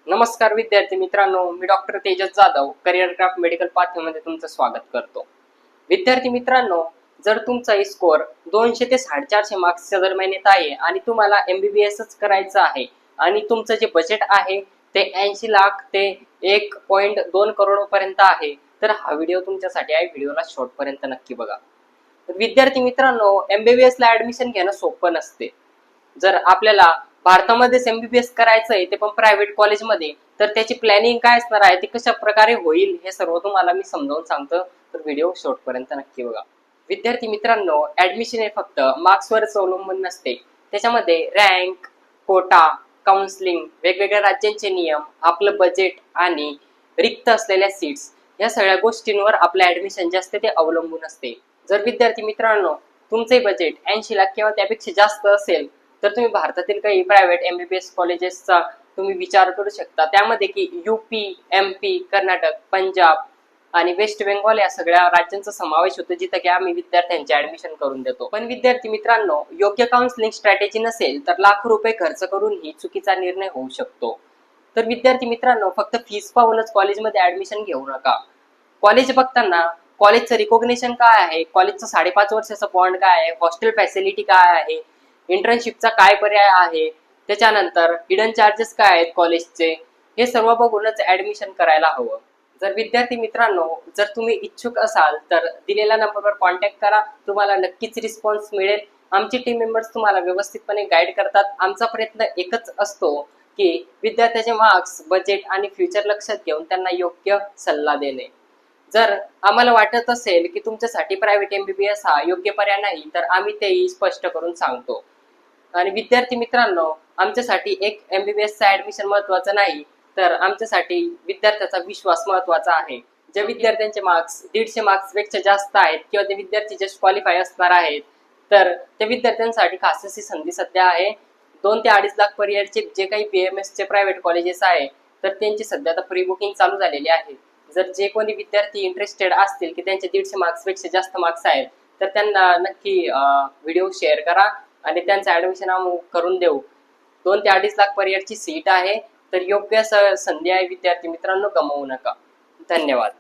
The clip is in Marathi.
नमस्कार विद्यार्थी मित्रांनो, मी doctor Tejas Jadhav Career Craft Medical पाथवेमध्ये तुमचं स्वागत करतो। विद्यार्थी मित्रांनो, जर तुमचा स्कोअर 200 ते 450 मार्क्सच्या दरम्यान येत आहे आणि तुम्हाला MBBSच करायचं आहे आणि तुमचं जे बजेट आहे ते 80 लाख ते 1.2 करोड पर्यंत आहे, तर हा व्हिडिओ तुमच्यासाठी आहे। व्हिडिओला शेवटपर्यंत नक्की बघा। तर विद्यार्थी मित्रांनो, MBBS ला ऍडमिशन घेणं सोपं नसते। जर आपल्याला भारतामध्येच MBBS करायचं आहे ते पण प्रायव्हेट कॉलेजमध्ये, तर त्याची प्लॅनिंग काय असणार आहे, ते कशा प्रकारे होईल, हे सर्व तुम्हाला मी समजावून सांगतो। तर व्हिडिओ शेवटपर्यंत नक्की बघा। विद्यार्थी मित्रांनो, ऍडमिशन हे फक्त मार्क्सवरच अवलंबून नसते। त्याच्यामध्ये रँक, कोटा, काउन्सिलिंग, वेगवेगळ्या राज्यांचे नियम, आपलं बजेट आणि रिक्त असलेल्या सीट्स या सगळ्या गोष्टींवर आपलं ऍडमिशन जे असते ते अवलंबून असते। जर विद्यार्थी मित्रांनो तुमचे बजेट 80 लाख किंवा त्यापेक्षा जास्त असेल, तर तुम्ही भारतातील काही प्रायव्हेट MBBS कॉलेजेसचा तुम्ही विचार करू शकता। त्यामध्ये की UP, MP, कर्नाटक, पंजाब आणि वेस्ट बेंगॉल या सगळ्या राज्यांचा समावेश होतो, जिथे की आम्ही विद्यार्थ्यांचे ऍडमिशन करून देतो। पण विद्यार्थी मित्रांनो, योग्य काउन्सिलिंग स्ट्रॅटेजी नसेल तर लाखो रुपये खर्च करूनही चुकीचा निर्णय होऊ शकतो। तर विद्यार्थी मित्रांनो, फक्त फीस पाहूनच कॉलेजमध्ये ऍडमिशन घेऊ नका। कॉलेज बघताना कॉलेजचं रिकॉग्निशन काय आहे, कॉलेजचं 5.5 वर्षाचा बॉन्ड काय आहे, हॉस्टेल फॅसिलिटी काय आहे, इंटर्नशिपचा काय पर्याय आहे, त्याच्यानंतर हिडन चार्जेस काय आहेत कॉलेजचे, हे सर्व बघूनच ऍडमिशन करायला हवं। जर विद्यार्थी मित्रांनो, जर तुम्ही इच्छुक असाल तर दिलेल्या नंबरवर कॉन्टॅक्ट करा, तुम्हाला नक्कीच रिस्पॉन्स मिळेल। आमचे टीम मेंबर्स तुम्हाला व्यवस्थितपणे गाईड करतात। आमचा प्रयत्न एकच असतो की विद्यार्थ्याचे मार्क्स, बजेट आणि फ्युचर लक्षात घेऊन त्यांना योग्य सल्ला देणे। जर आम्हाला वाटत असेल की तुमच्यासाठी प्रायव्हेट MBBS हा योग्य पर्याय नाही, तर आम्ही तेही स्पष्ट करून सांगतो। आणि विद्यार्थी मित्रांनो, आमच्यासाठी एक MBBSचा ऍडमिशन महत्वाचं नाही, तर आमच्यासाठी विद्यार्थ्याचा विश्वास महत्वाचा आहे। ज्या विद्यार्थ्यांचे मार्क्स 150 मार्क्स पेक्षा जास्त आहेत किंवा ते विद्यार्थी जस्ट क्वालिफाय असणार आहेत, तर त्या विद्यार्थ्यांसाठी खास अशी संधी सध्या आहे। 2 ते 2.5 लाख पर्यंतचे जे काही BAMS चे प्रायव्हेट कॉलेजेस आहे, तर त्यांची सध्या आता प्री बुकिंग चालू झालेली आहे। जर जे कोणी विद्यार्थी इंटरेस्टेड असतील की त्यांचे 150 मार्क्स पेक्षा जास्त मार्क्स आहेत, तर त्यांना नक्की व्हिडिओ शेअर करा आणि त्यांचं ऍडमिशन आम्ही करून देऊ। 2 ते 2.5 लाख पर्यंतची सीट आहे, तर योग्य संधी आहे विद्यार्थी मित्रांनो, गमावू नका। धन्यवाद।